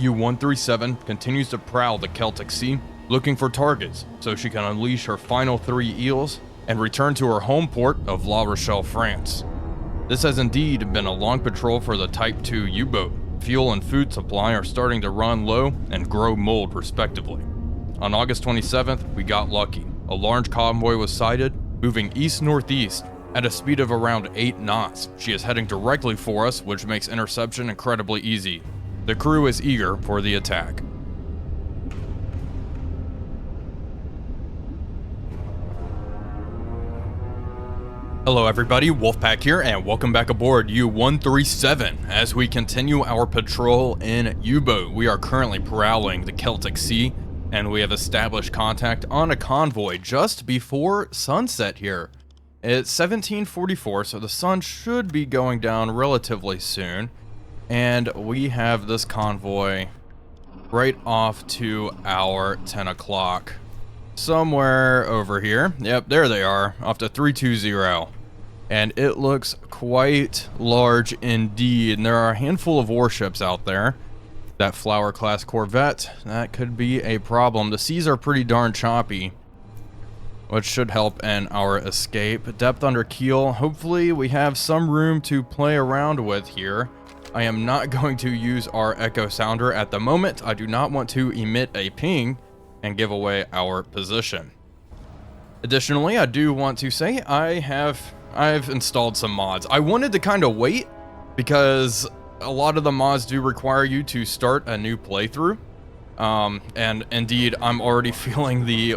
U-137 continues to prowl the Celtic Sea, looking for targets so she can unleash her final 3 eels and return to her home port of La Rochelle, France. This has indeed been a long patrol for the Type 2 U-boat. Fuel and food supply are starting to run low and grow mold respectively. On August 27th, we got lucky. A large convoy was sighted, moving east-northeast at a speed of around 8 knots. She is heading directly for us, which makes interception incredibly easy. The crew is eager for the attack. Hello everybody, Wolfpack here, and welcome back aboard U-137 as we continue our patrol in U-boat. We are currently prowling the Celtic Sea, and we have established contact on a convoy just before sunset here. It's 1744, so the sun should be going down relatively soon, and we have this convoy right off to our 10 o'clock. Somewhere over here. Yep, there they are, off to 320. And it looks quite large indeed. And there are a handful of warships out there. That Flower class corvette, that could be a problem. The seas are pretty darn choppy, which should help in our escape. Depth under keel. Hopefully we have some room to play around with here. I am not going to use our echo sounder at the moment. I do not want to emit a ping and give away our position. Additionally, I do want to say I've installed some mods. I wanted to kind of wait because a lot of the mods do require you to start a new playthrough. And indeed, I'm already feeling the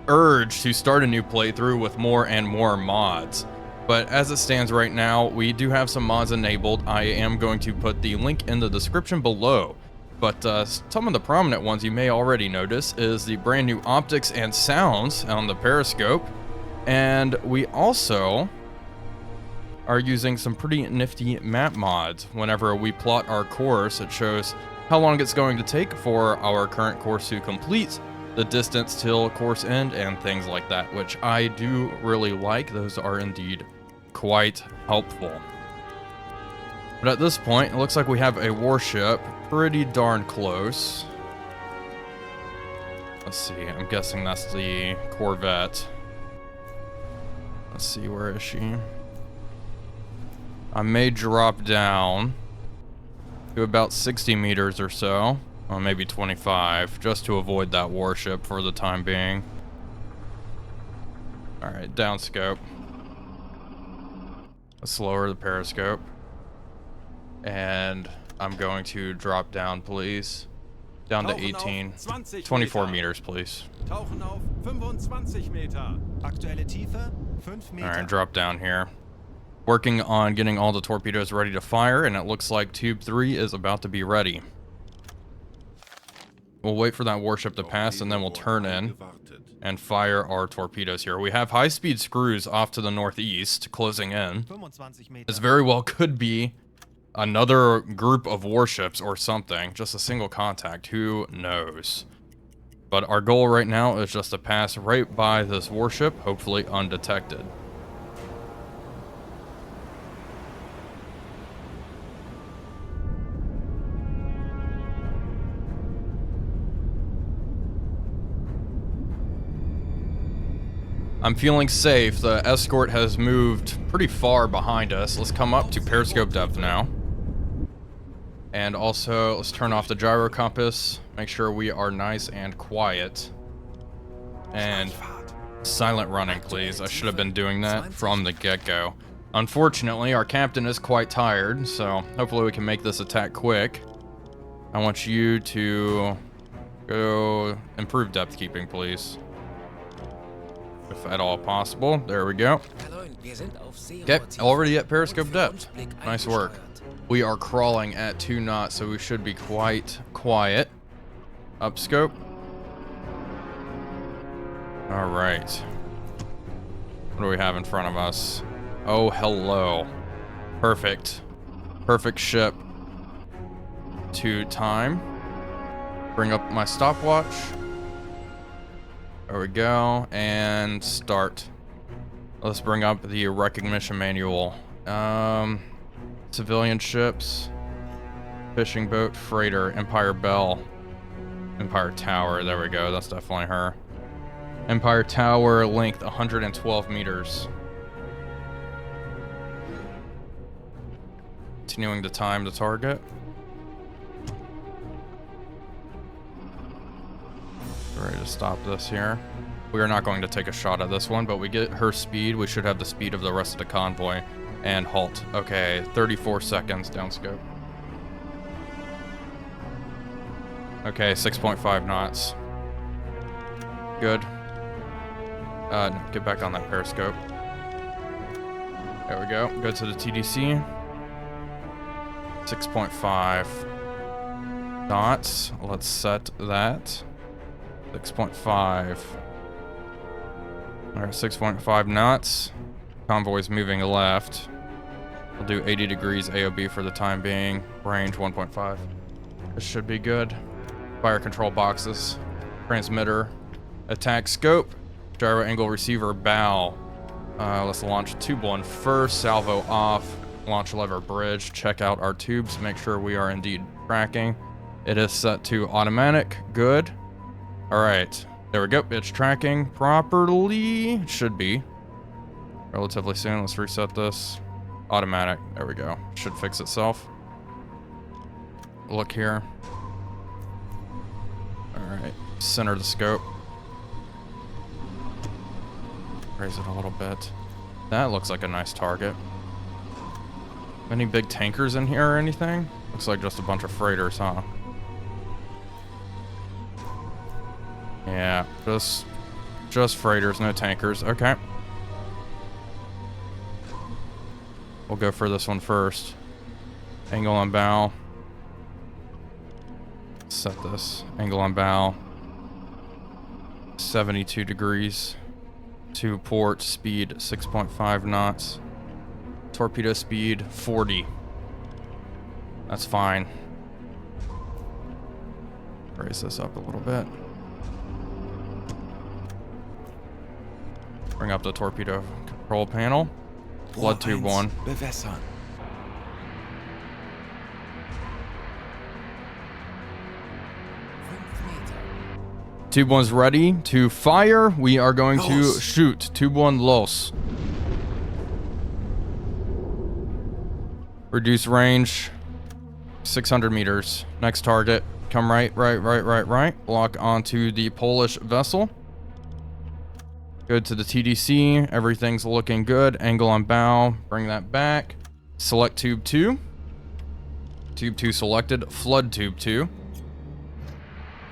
urge to start a new playthrough with more and more mods. But as it stands right now, we do have some mods enabled. I am going to put the link in the description below. But some of the prominent ones you may already notice is the brand new optics and sounds on the periscope. And we also are using some pretty nifty map mods. Whenever we plot our course, it shows how long it's going to take for our current course to complete, the distance till course end, and things like that, which I do really like. Those are indeed quite helpful. But at this point, it looks like we have a warship pretty darn close. Let's see, I'm guessing that's the corvette. Let's see, where is she? I may drop down to about 60 meters or so, or maybe 25, just to avoid that warship for the time being. Alright, downscope. Let's lower the periscope. And I'm going to drop down, please. Down to 18. 24 meters, please. Alright, drop down here. Working on getting all the torpedoes ready to fire, and it looks like Tube 3 is about to be ready. We'll wait for that warship to pass, and then we'll turn in and fire our torpedoes here. We have high-speed screws off to the northeast, closing in. This very well could be another group of warships or something. Just a single contact, who knows? But our goal right now is just to pass right by this warship, hopefully undetected. I'm feeling safe. The escort has moved pretty far behind us. Let's come up to periscope depth now. And also, let's turn off the gyro compass. Make sure we are nice and quiet. And silent running, please. I should have been doing that from the get-go. Unfortunately, our captain is quite tired, so hopefully we can make this attack quick. I want you to go improve depth keeping, please. If at all possible. There we go. Okay, already at periscope depth. Nice work. We are crawling at 2 knots, so we should be quite quiet. Upscope. All right. What do we have in front of us? Oh, hello. Perfect. Perfect ship. To time. Bring up my stopwatch. There we go, and start. Let's bring up the recognition manual. Civilian ships. Fishing boat, freighter, Empire Bell, Empire Tower. There we go. That's definitely her. Empire Tower, length 112 meters. Continuing to time the target. Ready to stop this here. We are not going to take a shot at this one, but we get her speed. We should have the speed of the rest of the convoy. And halt. Okay, 34 seconds downscope. Okay, 6.5 knots. Good. No, get back on that periscope. There we go. Go to the TDC. 6.5 knots. Let's set that. 6.5. Alright, 6.5 knots. Convoy's moving left. We'll do 80 degrees AOB for the time being. Range 1.5. This should be good. Fire control boxes. Transmitter. Attack scope. Gyro angle receiver bow. Let's launch tube 1 first. Salvo off. Launch lever bridge. Check out our tubes. Make sure we are indeed tracking. It is set to automatic. Good. Alright. There we go. It's tracking properly. It should be. Relatively soon. Let's reset this. Automatic. There we go. Should fix itself. Look here. Alright. Center the scope. Raise it a little bit. That looks like a nice target. Any big tankers in here or anything? Looks like just a bunch of freighters, huh? Yeah, just freighters, no tankers. Okay. We'll go for this one first. Angle on bow. Set this. Angle on bow. 72 degrees. To port, speed 6.5 knots. Torpedo speed 40. That's fine. Raise this up a little bit. Bring up the torpedo control panel. Flood tube 1. Tube 1's ready to fire. We are going to shoot. Tube 1 los. Reduce range 600 meters. Next target. Come right. Lock onto the Polish vessel. Go to the TDC. Everything's looking good. Angle on bow. Bring that back. Select tube 2. Tube 2 selected. Flood tube 2.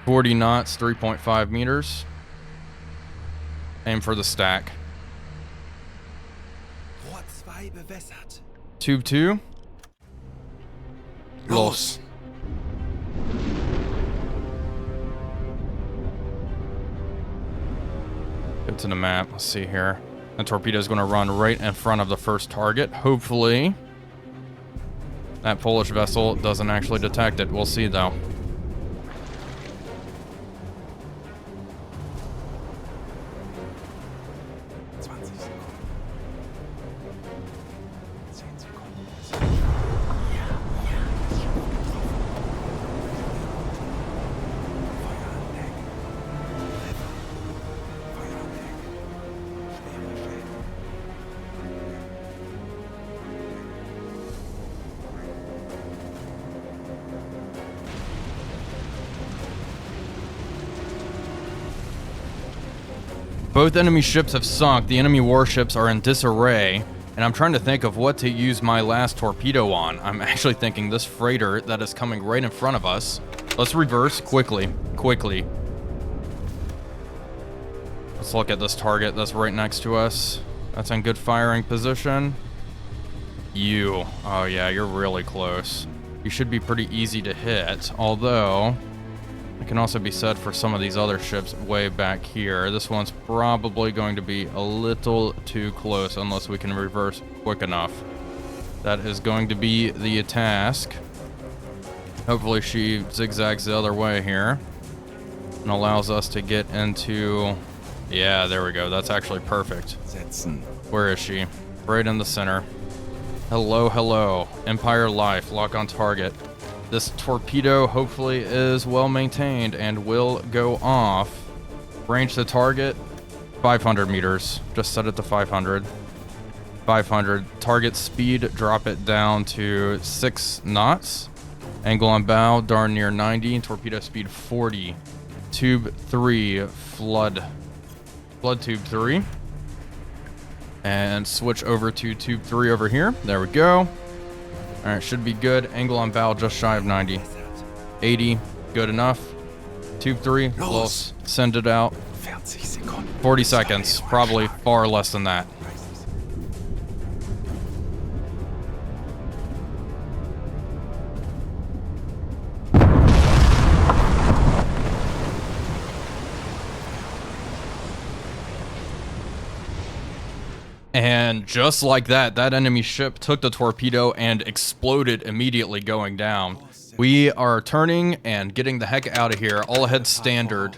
40 knots, 3.5 meters. Aim for the stack. Tube 2. Los. Go to the map. Let's see here. The torpedo is going to run right in front of the first target. Hopefully, that Polish vessel doesn't actually detect it. We'll see, though. Both enemy ships have sunk. The enemy warships are in disarray. And I'm trying to think of what to use my last torpedo on. I'm actually thinking this freighter that is coming right in front of us. Let's reverse quickly. Let's look at this target that's right next to us. That's in good firing position. Oh yeah, you're really close. You should be pretty easy to hit. Although, it can also be said for some of these other ships way back here. This one's probably going to be a little too close unless we can reverse quick enough. That is going to be the task. Hopefully she zigzags the other way here and allows us to get into... Yeah, there we go. That's actually perfect. Where is she? Right in the center. Hello. Empire Life. Lock on target. This torpedo hopefully is well maintained and will go off. Range to target, 500 meters. Just set it to 500. 500. Target speed, drop it down to 6 knots. Angle on bow, darn near 90. Torpedo speed 40. Tube 3, flood. Flood tube 3. And switch over to tube 3 over here. There we go. Alright, should be good. Angle on bow just shy of 90. 80, good enough. Tube 3, we'll send it out. 40 seconds, probably far less than that. And just like that, that enemy ship took the torpedo and exploded immediately going down. We are turning and getting the heck out of here. All ahead standard.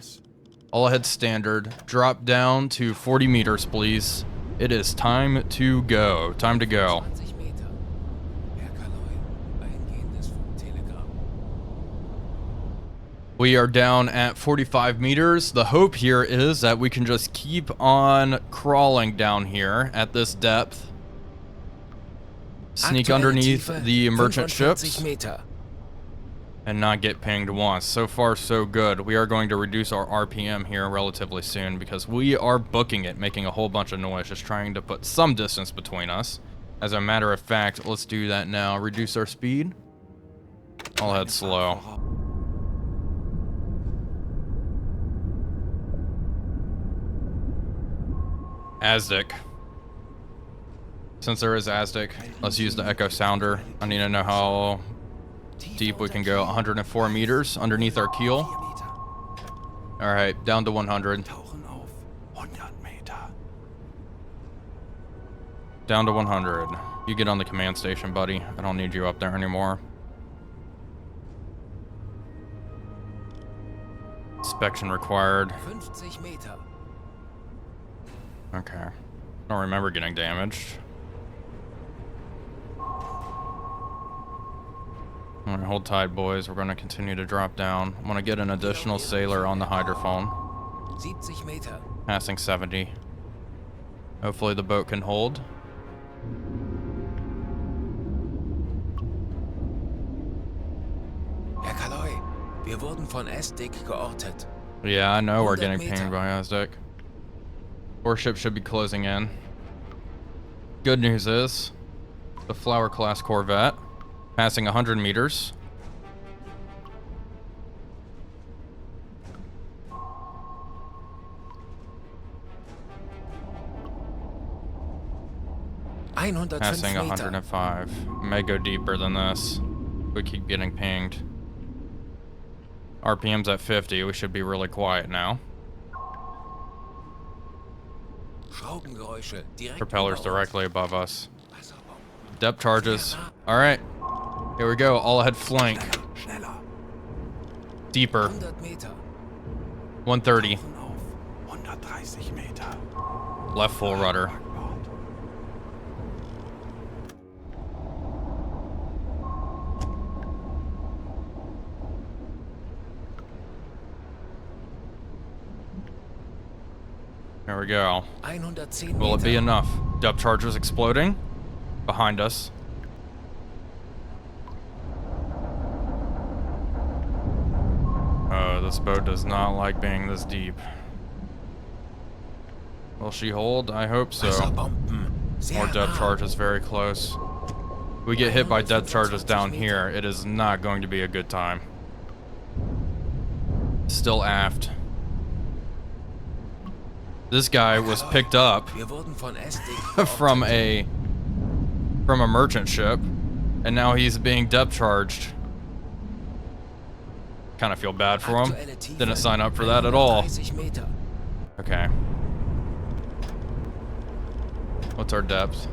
All ahead standard. Drop down to 40 meters, please. It is time to go. Time to go. We are down at 45 meters. The hope here is that we can just keep on crawling down here at this depth. Sneak underneath the merchant ships and not get pinged once. So far, so good. We are going to reduce our RPM here relatively soon because we are booking it, making a whole bunch of noise, just trying to put some distance between us. As a matter of fact, let's do that now. Reduce our speed. I'll head slow. Aztec. Since there is Aztec, let's use the Echo Sounder. I need to know how deep we can go. 104 meters underneath our keel. Alright, down to 100. Down to 100. You get on the command station, buddy. I don't need you up there anymore. Inspection required. Okay. Don't remember getting damaged. Alright, hold tight, boys. We're going to continue to drop down. I'm going to get an additional sailor on the hydrophone. Passing 70. Hopefully the boat can hold. Wir wurden von Aztec geortet. Yeah, I know we're getting pinged by Aztec. Warship should be closing in. Good news is, the Flower class corvette, passing 100 meters. Passing 105. May go deeper than this. We keep getting pinged. RPM's at 50. We should be really quiet now. Propellers directly above us. Depth charges. Alright. Here we go. All ahead flank. Deeper. 130. Left full rudder. There we go. Will it be enough? Depth charges exploding. Behind us. Oh, this boat does not like being this deep. Will she hold? I hope so. More depth charges very close. If we get hit by depth charges down here, it is not going to be a good time. Still aft. This guy was picked up from a merchant ship, and now he's being depth charged. Kind of feel bad for him. Didn't sign up for that at all. Okay. What's our depth?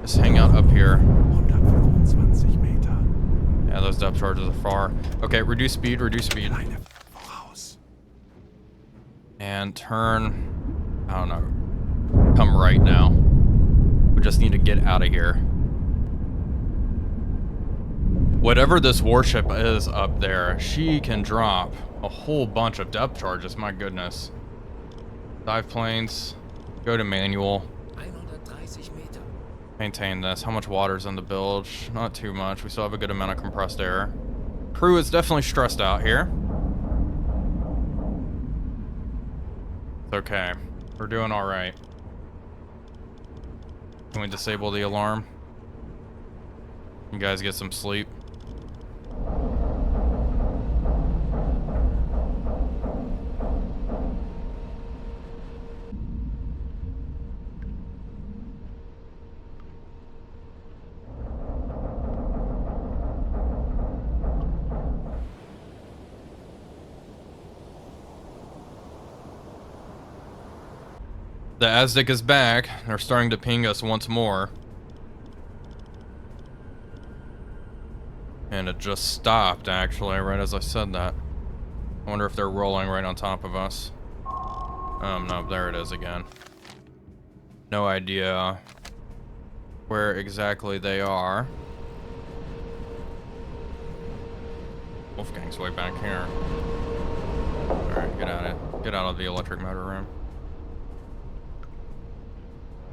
Just hang out up here. Yeah, those depth charges are far. Okay, reduce speed, reduce speed. And turn, I don't know, come right now. We just need to get out of here. Whatever this warship is up there, she can drop a whole bunch of depth charges, my goodness. Dive planes, go to manual. 130 Meter. Maintain this. How much water's in the bilge? Not too much. We still have a good amount of compressed air. Crew is definitely stressed out here. It's okay. We're doing alright. Can we disable the alarm? You guys get some sleep. The Aztec is back. They're starting to ping us once more. And it just stopped, actually, right as I said that. I wonder if they're rolling right on top of us. No, there it is again. No idea where exactly they are. Wolfgang's way back here. Alright, get out of the electric motor room.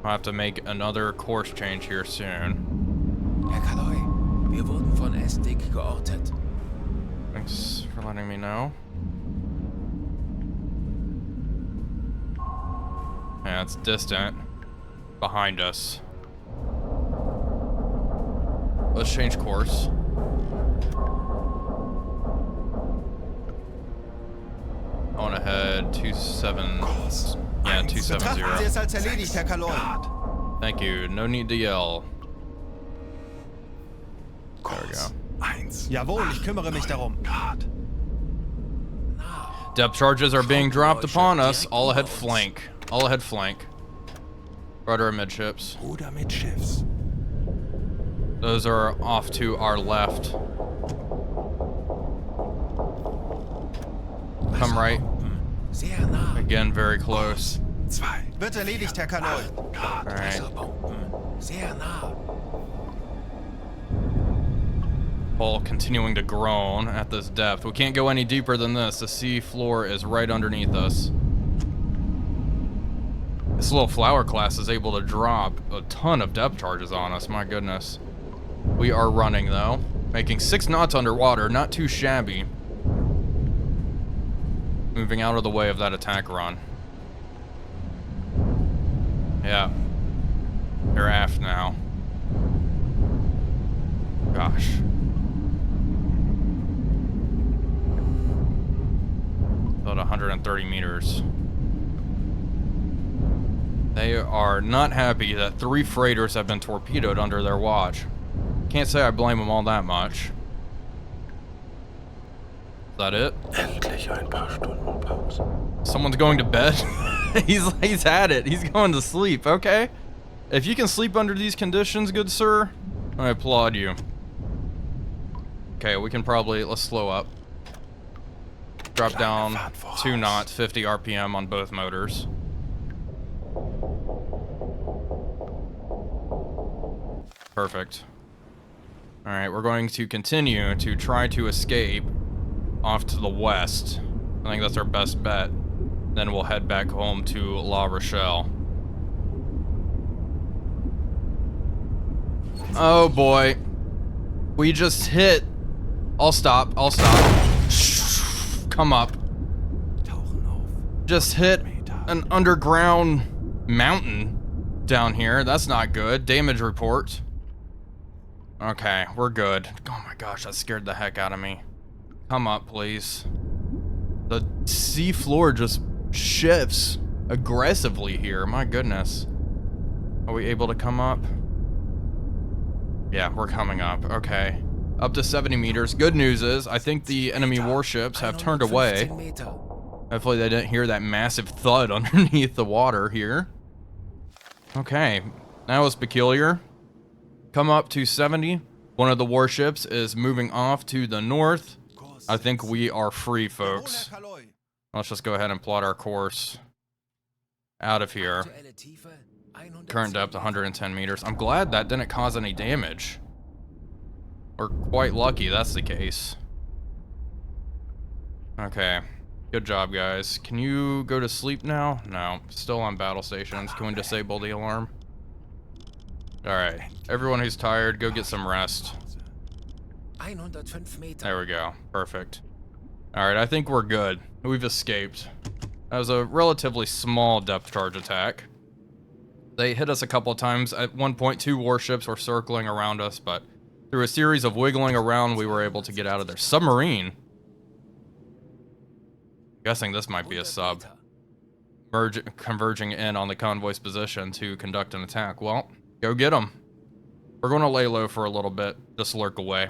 I'll have to make another course change here soon. Herr Kaarel, wir wurden von Aztec geortet. Thanks for letting me know. Yeah, it's distant. Behind us. Let's change course. On ahead, 27. Yeah, 270. Betrachten Sie es als erledigt, Herr Kaarel. Thank you. No need to yell. There we go. Jawohl, ich kümmere mich darum. Depth charges are being dropped upon us. All ahead flank. All ahead flank. Rudder amidships. Ruder mittschiffs. Those are off to our left. Come right. Sehr nah. Again, very close. Wird erledigt, Herr Kaarel. Alright. Sehr nah. Hull continuing to groan at this depth. We can't go any deeper than this. The sea floor is right underneath us. This little flower class is able to drop a ton of depth charges on us. My goodness. We are running, though. Making 6 knots underwater. Not too shabby. Moving out of the way of that attack run. Yeah. They're aft now. Gosh. About 130 meters. They are not happy that 3 freighters have been torpedoed under their watch. Can't say I blame them all that much. Is that it? Endlich ein paar Stunden Pause. Someone's going to bed? he's had it. He's going to sleep. Okay. If you can sleep under these conditions, good sir, I applaud you. Okay, we can probably, let's slow up. Drop down 2 knots, 50 RPM on both motors. Perfect. Alright, we're going to continue to try to escape off to the west. I think that's our best bet. Then we'll head back home to La Rochelle. Oh boy. We just hit. I'll stop. Come up. Just hit an underground mountain down here. That's not good. Damage report. Okay, we're good. Oh my gosh, that scared the heck out of me. Come up, please. The sea floor just shifts aggressively here. My goodness. Are we able to come up? Yeah, we're coming up. Okay. Up to 70 meters. Good news is, I think the enemy warships have turned away. Hopefully they didn't hear that massive thud underneath the water here. Okay. That was peculiar. Come up to 70. One of the warships is moving off to the north. I think we are free, folks. Let's just go ahead and plot our course out of here. Current depth 110 meters. I'm glad that didn't cause any damage. We're quite lucky that's the case. Okay. Good job, guys. Can you go to sleep now? No. Still on battle stations. Can we disable the alarm? Alright. Everyone who's tired, go get some rest. 105 Meter. There we go. Perfect. Alright, I think we're good. We've escaped. That was a relatively small depth charge attack. They hit us a couple of times. At one point, 2 warships were circling around us, but through a series of wiggling around, we were able to get out of there. Submarine? Guessing this might be a sub. Converging in on the convoy's position to conduct an attack. Well, go get them. We're going to lay low for a little bit. Just lurk away.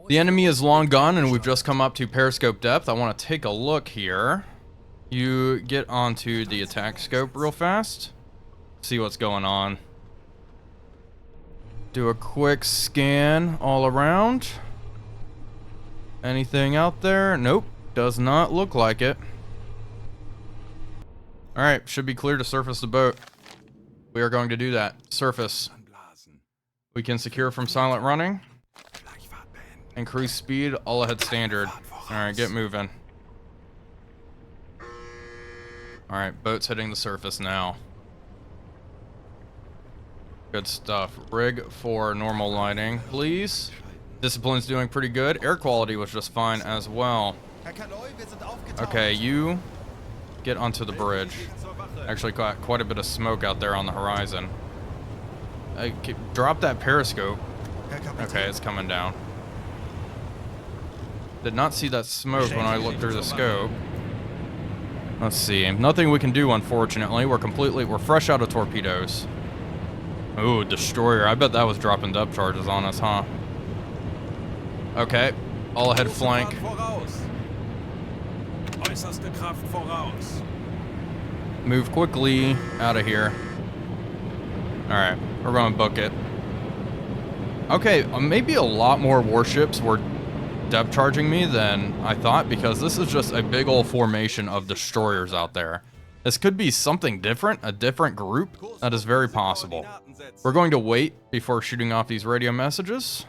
The enemy is long gone, and we've just come up to periscope depth. I want to take a look here. You get onto the attack scope real fast. See what's going on. Do a quick scan all around. Anything out there? Nope. Does not look like it. Alright, should be clear to surface the boat. We are going to do that. Surface. We can secure from silent running. Increase speed, all ahead standard. Alright, get moving. Alright, boat's hitting the surface now. Good stuff. Rig for normal lighting, please. Discipline's doing pretty good. Air quality was just fine as well. Okay, you get onto the bridge. Actually got quite a bit of smoke out there on the horizon. Drop that periscope. Okay, it's coming down. Did not see that smoke when I looked through the scope. Let's see. Nothing we can do, unfortunately. We're fresh out of torpedoes. Ooh, destroyer. I bet that was dropping depth charges on us, huh? Okay. All ahead flank. Move quickly out of here. Alright, we're gonna book it. Okay, maybe a lot more warships were depth charging me than I thought, because this is just a big old formation of destroyers out there. This could be something different, a different group. That is very possible. We're going to wait before shooting off these radio messages.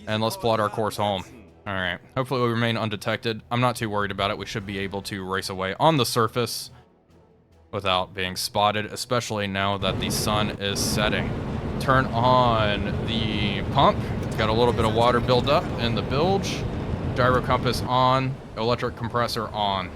And let's plot our course home. Alright, hopefully we remain undetected. I'm not too worried about it. We should be able to race away on the surface without being spotted, especially now that the sun is setting. Turn on the pump. Got a little bit of water buildup in the bilge. Gyro compass on. Electric compressor on.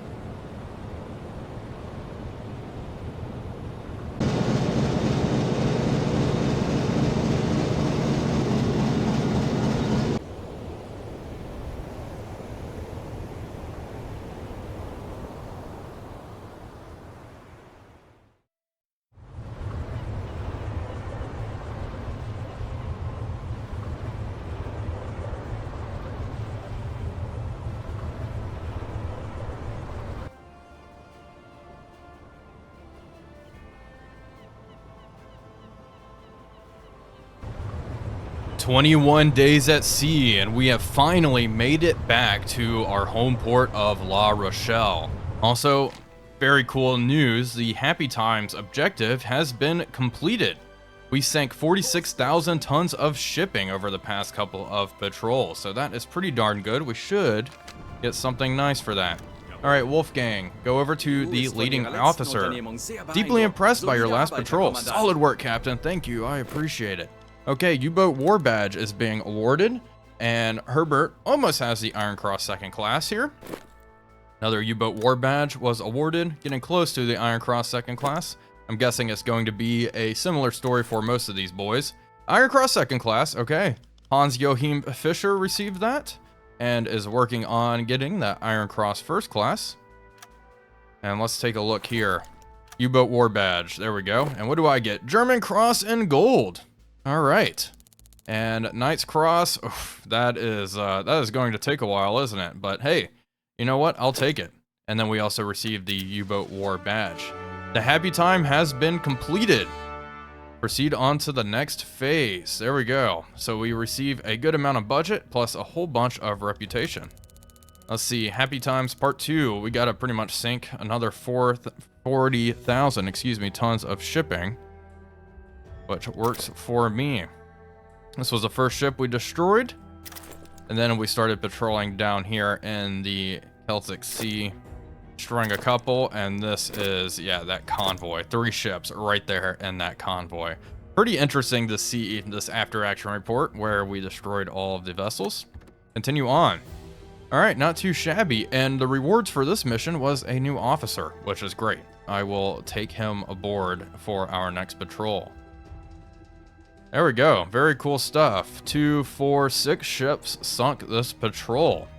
"21 days at sea, and we have finally made it back to our home port of La Rochelle." Also, very cool news, the Happy Times objective has been completed. We sank 46,000 tons of shipping over the past couple of patrols, so that is pretty darn good. We should get something nice for that. Alright, Wolfgang, go over to the leading officer. Deeply impressed by your last patrol. Solid work, Captain. Thank you. I appreciate it. Okay, U-Boat War Badge is being awarded, and Herbert almost has the Iron Cross second class here. Another U-Boat War Badge was awarded, getting close to the Iron Cross second class. I'm guessing it's going to be a similar story for most of these boys. Iron Cross second class, okay. Hans-Joachim Fischer received that, and is working on getting that Iron Cross first class. And let's take a look here. U-Boat War Badge, there we go. And what do I get? German Cross in gold. All right, and Knight's Cross, oof, that is going to take a while, isn't it? But hey, you know what? I'll take it. And then we also received the U-Boat War Badge. The happy time has been completed. Proceed on to the next phase. There we go. So we receive a good amount of budget plus a whole bunch of reputation. Let's see, Happy Times Part 2. We gotta pretty much sink another 40,000, tons of shipping, which works for me. This was the first ship we destroyed. And then we started patrolling down here in the Celtic Sea, destroying a couple. And this is, yeah, that convoy. 3 ships right there in that convoy. Pretty interesting to see this after action report where we destroyed all of the vessels. Continue on. All right, not too shabby. And the rewards for this mission was a new officer, which is great. I will take him aboard for our next patrol. There we go. Very cool stuff. 2, 4, 6 ships sunk this patrol.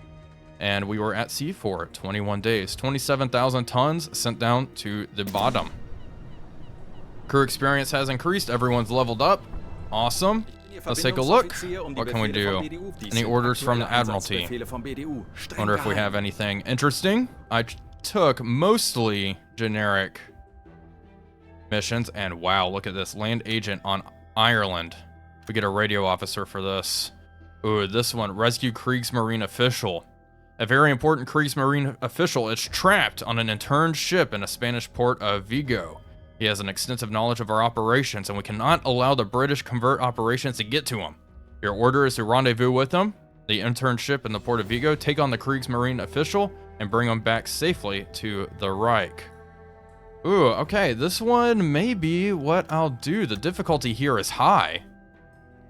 And we were at sea for 21 days. 27,000 tons sent down to the bottom. Crew experience has increased. Everyone's leveled up. Awesome. Let's take a look. What can we do? Any orders from the Admiralty? Wonder if we have anything interesting. I took mostly generic missions. And wow, look at this. Land agent on Ireland. We get a radio officer for this. Ooh, this one. Rescue Kriegsmarine official. A very important Kriegsmarine official is trapped on an interned ship in a Spanish port of Vigo. He has an extensive knowledge of our operations, and we cannot allow the British covert operations to get to him. Your order is to rendezvous with him, the interned ship in the port of Vigo, take on the Kriegsmarine official, and bring him back safely to the Reich. Ooh, okay, this one may be what I'll do. The difficulty here is high.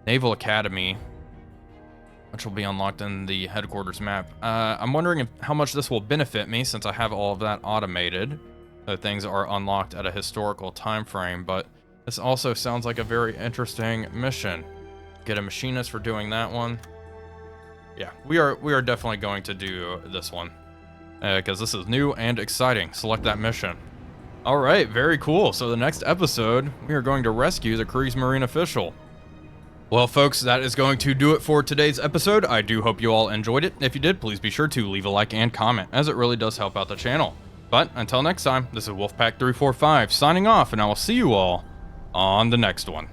Naval Academy, which will be unlocked in the headquarters map. I'm wondering how much this will benefit me since I have all of that automated. So things are unlocked at a historical time frame, but this also sounds like a very interesting mission. Get a machinist for doing that one. Yeah, we are definitely going to do this one because this is new and exciting. Select that mission. All right, very cool. So the next episode, we are going to rescue the Kriegsmarine official. Well, folks, that is going to do it for today's episode. I do hope you all enjoyed it. If you did, please be sure to leave a like and comment, as it really does help out the channel. But until next time, this is Wolfpack345 signing off, and I will see you all on the next one.